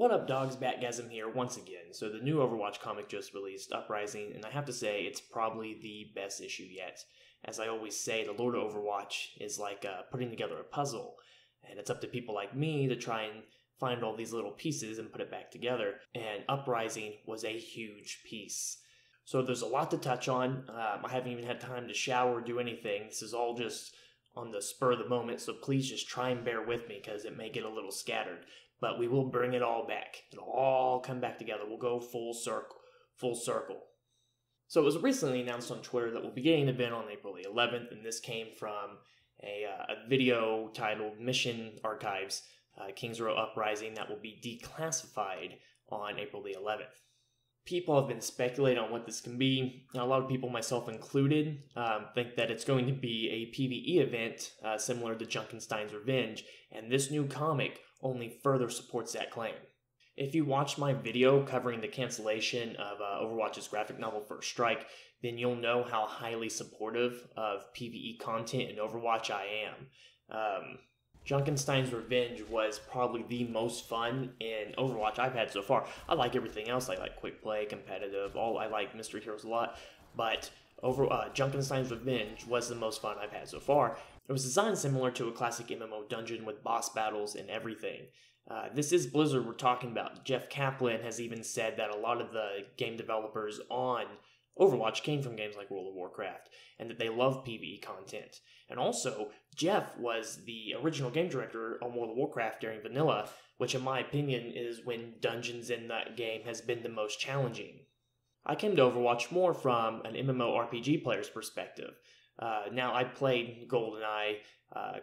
What up, dogs? Batgasm here once again. So the new Overwatch comic just released, Uprising, and I have to say it's probably the best issue yet. As I always say, the Lord of Overwatch is like putting together a puzzle, and it's up to people like me to try and find all these little pieces and put it back together, and Uprising was a huge piece. So there's a lot to touch on. I haven't even had time to shower or do anything. This is all just on the spur of the moment, so please just try and bear with me because it may get a little scattered. But we will bring it all back. It'll all come back together. We'll go full circle. So it was recently announced on Twitter that we'll be getting an event on April the 11th, and this came from a video titled Mission Archives, Kings Row Uprising, that will be declassified on April the 11th. People have been speculating on what this can be. Now, a lot of people, myself included, think that it's going to be a PvE event similar to Junkenstein's Revenge, and this new comic only further supports that claim. If you watched my video covering the cancellation of Overwatch's graphic novel First Strike, then you'll know how highly supportive of PvE content in Overwatch I am. Junkenstein's Revenge was probably the most fun in Overwatch I've had so far. I like everything else. I like quick play, competitive, I like mystery heroes a lot, but Junkenstein's Revenge was the most fun I've had so far. It was designed similar to a classic MMO dungeon with boss battles and everything. This is Blizzard we're talking about. Jeff Kaplan has even said that a lot of the game developers on Overwatch came from games like World of Warcraft, and that they love PvE content. And also, Jeff was the original game director on World of Warcraft during Vanilla, which in my opinion is when dungeons in that game has been the most challenging. I came to Overwatch more from an MMORPG player's perspective. Now, I played GoldenEye,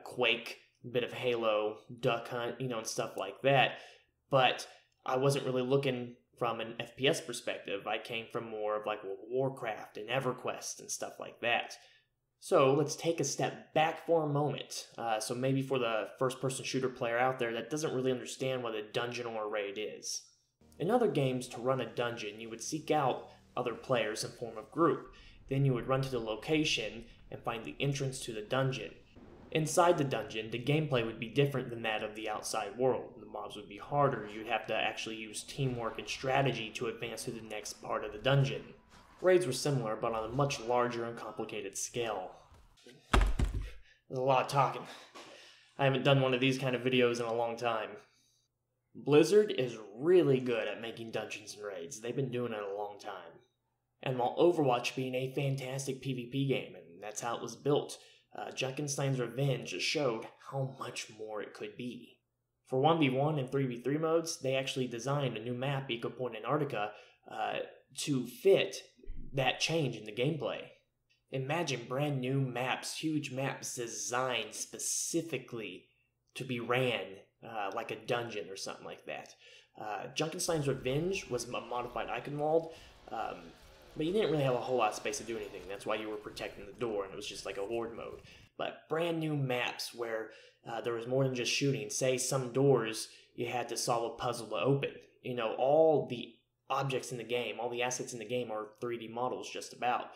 Quake, a bit of Halo, Duck Hunt, and stuff like that, but I wasn't really looking from an FPS perspective. I came from more of like World of Warcraft and EverQuest and stuff like that. So let's take a step back for a moment. So maybe for the first-person shooter player out there that doesn't really understand what a dungeon or a raid is. In other games, to run a dungeon, you would seek out other players and form a group. Then you would run to the location and find the entrance to the dungeon. Inside the dungeon, the gameplay would be different than that of the outside world. The mobs would be harder. You'd have to actually use teamwork and strategy to advance to the next part of the dungeon. Raids were similar, but on a much larger and complicated scale. There's a lot of talking. I haven't done one of these kind of videos in a long time. Blizzard is really good at making dungeons and raids. They've been doing it a long time. And while Overwatch being a fantastic PvP game, and that's how it was built, Junkenstein's Revenge just showed how much more it could be. For 1v1 and 3v3 modes, they actually designed a new map, Eco Point Antarctica, to fit that change in the gameplay. Imagine brand new maps, huge maps designed specifically to be ran like a dungeon or something like that. Junkenstein's Revenge was a modified Eichenwald, but you didn't really have a whole lot of space to do anything. That's why you were protecting the door, and it was just like a horde mode. But brand new maps where there was more than just shooting. Say some doors you had to solve a puzzle to open. All the objects in the game, all the assets in the game are 3D models just about.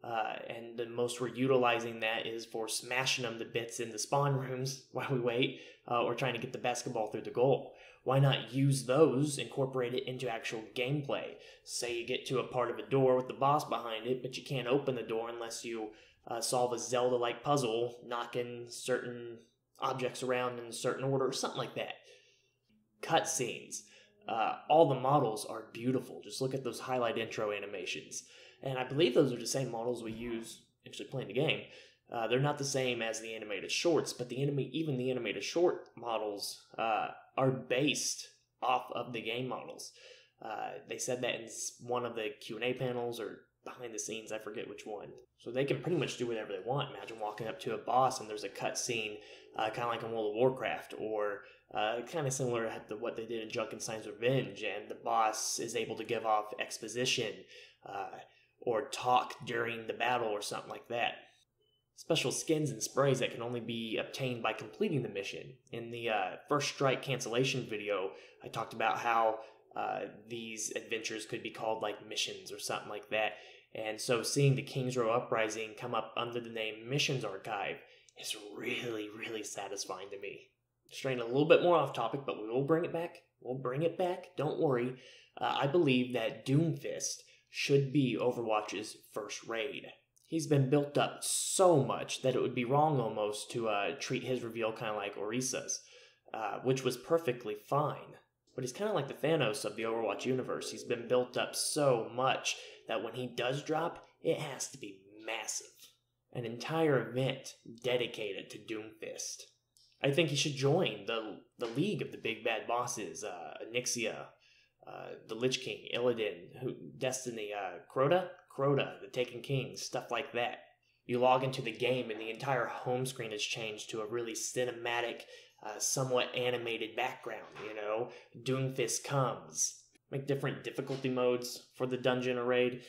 And the most we're utilizing that is for smashing them to bits in the spawn rooms while we wait, or trying to get the basketball through the goal. Why not use those, incorporate it into actual gameplay? Say you get to a part of a door with the boss behind it, but you can't open the door unless you solve a Zelda-like puzzle, knocking certain objects around in a certain order, or something like that. Cutscenes. All the models are beautiful. Just look at those highlight intro animations. And I believe those are the same models we use actually playing the game. They're not the same as the animated shorts, but even the animated short models are based off of the game models. They said that in one of the Q&A panels or behind the scenes, I forget which one. So they can pretty much do whatever they want. Imagine walking up to a boss and there's a cutscene kind of like in World of Warcraft, or kind of similar to what they did in Junkenstein's Revenge, and the boss is able to give off exposition or talk during the battle or something like that. Special skins and sprays that can only be obtained by completing the mission. In the First Strike cancellation video, I talked about how these adventures could be called like missions or something like that. And so seeing the Kings Row Uprising come up under the name Missions Archive is really, really satisfying to me. Straying a little bit more off topic, but we will bring it back. We'll bring it back. Don't worry. I believe that Doomfist should be Overwatch's first raid. He's been built up so much that it would be wrong almost to treat his reveal kind of like Orisa's, which was perfectly fine. But he's kind of like the Thanos of the Overwatch universe. He's been built up so much that when he does drop, it has to be massive. An entire event dedicated to Doomfist. I think he should join the League of the Big Bad Bosses, Onyxia, the Lich King, Illidan, Destiny, Crota, the Taken King, stuff like that. You log into the game and the entire home screen has changed to a really cinematic, somewhat animated background, Doomfist comes. Make different difficulty modes for the dungeon or raid.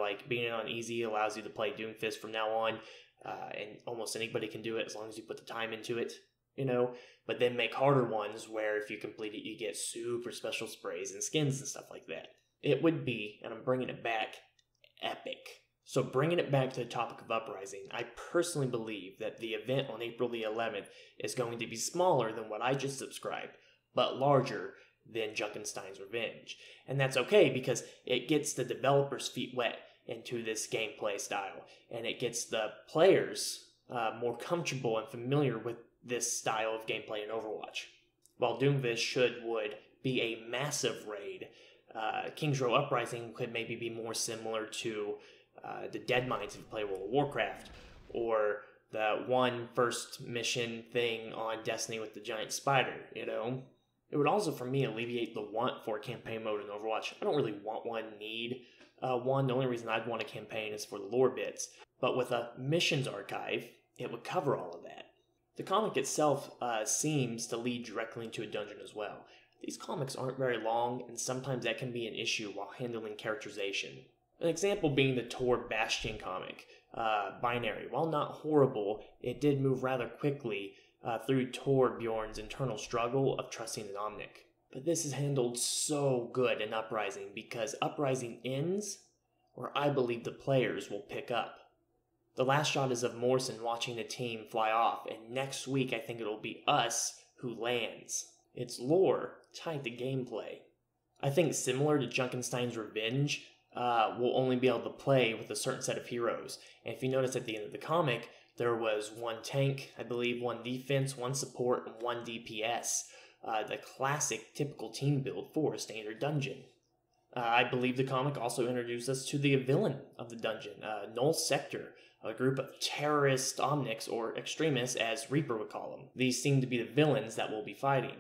Like being on easy allows you to play Doomfist from now on, and almost anybody can do it as long as you put the time into it, But then make harder ones where if you complete it, you get super special sprays and skins and stuff like that. It would be, and I'm bringing it back, epic. So bringing it back to the topic of Uprising, I personally believe that the event on April the 11th is going to be smaller than what I just subscribed, but larger than Junkenstein's Revenge. And that's okay because it gets the developers' feet wet into this gameplay style, and it gets the players more comfortable and familiar with this style of gameplay in Overwatch. While Doomfist would be a massive raid, King's Row Uprising could maybe be more similar to the Deadmines if you play World of Warcraft, or the one first mission thing on Destiny with the giant spider, It would also, for me, alleviate the want for a campaign mode in Overwatch. I don't really want one, need one. The only reason I'd want a campaign is for the lore bits. But with a missions archive, it would cover all of that. The comic itself seems to lead directly into a dungeon as well. These comics aren't very long, and sometimes that can be an issue while handling characterization. An example being the Tor Bastion comic, Binary. While not horrible, it did move rather quickly through Torbjorn's internal struggle of trusting an Omnic. But this is handled so good in Uprising because Uprising ends where I believe the players will pick up. The last shot is of Morrison watching the team fly off, and next week I think it'll be us who lands. It's lore tied to gameplay. I think similar to Junkenstein's Revenge, we'll only be able to play with a certain set of heroes. And if you notice at the end of the comic, there was one tank, I believe, one defense, one support, and one DPS. The classic, typical team build for a standard dungeon. I believe the comic also introduced us to the villain of the dungeon, Null Sector, a group of terrorist omnics, or extremists as Reaper would call them. These seem to be the villains that we'll be fighting.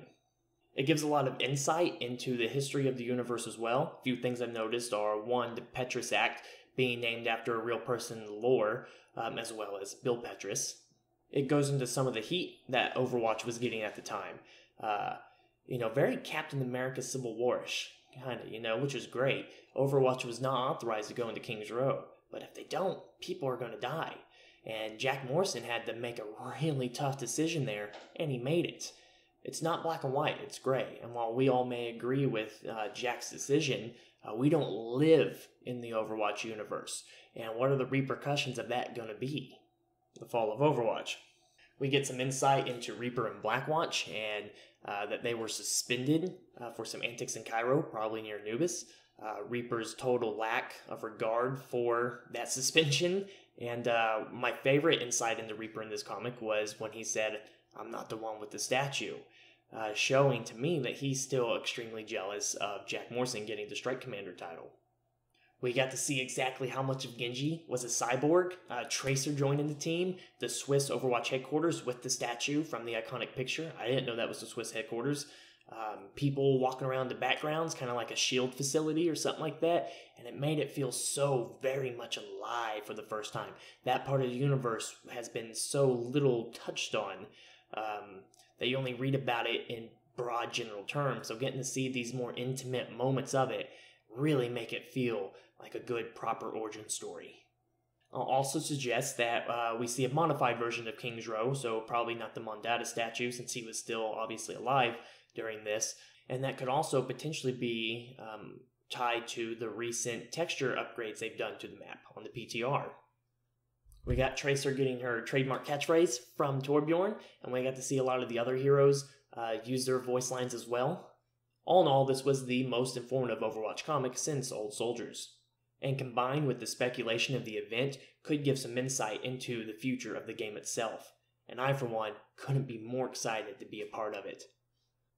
It gives a lot of insight into the history of the universe as well. A few things I've noticed are, one, the Petrus Act being named after a real person in the lore, as well as Bill Petrus. It goes into some of the heat that Overwatch was getting at the time. Very Captain America Civil War-ish, kind of, which is great. Overwatch was not authorized to go into King's Row, but if they don't, people are going to die. And Jack Morrison had to make a really tough decision there, and he made it. It's not black and white, it's gray. And while we all may agree with Jack's decision, we don't live in the Overwatch universe. And what are the repercussions of that going to be? The fall of Overwatch. We get some insight into Reaper and Blackwatch, and that they were suspended for some antics in Cairo, probably near Anubis. Reaper's total lack of regard for that suspension. And my favorite insight into Reaper in this comic was when he said, "I'm not the one with the statue," showing to me that he's still extremely jealous of Jack Morrison getting the Strike Commander title. We got to see exactly how much of Genji was a cyborg, Tracer joining the team, the Swiss Overwatch headquarters with the statue from the iconic picture. I didn't know that was the Swiss headquarters. People walking around the backgrounds, kind of like a shield facility or something like that, and it made it feel so very much alive for the first time. That part of the universe has been so little touched on that you only read about it in broad general terms, so getting to see these more intimate moments of it really make it feel like a good, proper origin story. I'll also suggest that we see a modified version of King's Row, so probably not the Mondada statue since he was still obviously alive during this, and that could also potentially be tied to the recent texture upgrades they've done to the map on the PTR. We got Tracer getting her trademark catchphrase from Torbjorn, and we got to see a lot of the other heroes use their voice lines as well. All in all, this was the most informative Overwatch comic since Old Soldiers. And combined with the speculation of the event, could give some insight into the future of the game itself. And I, for one, couldn't be more excited to be a part of it.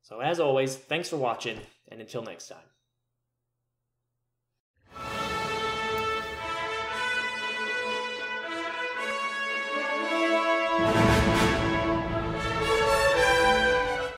So as always, thanks for watching, and until next time.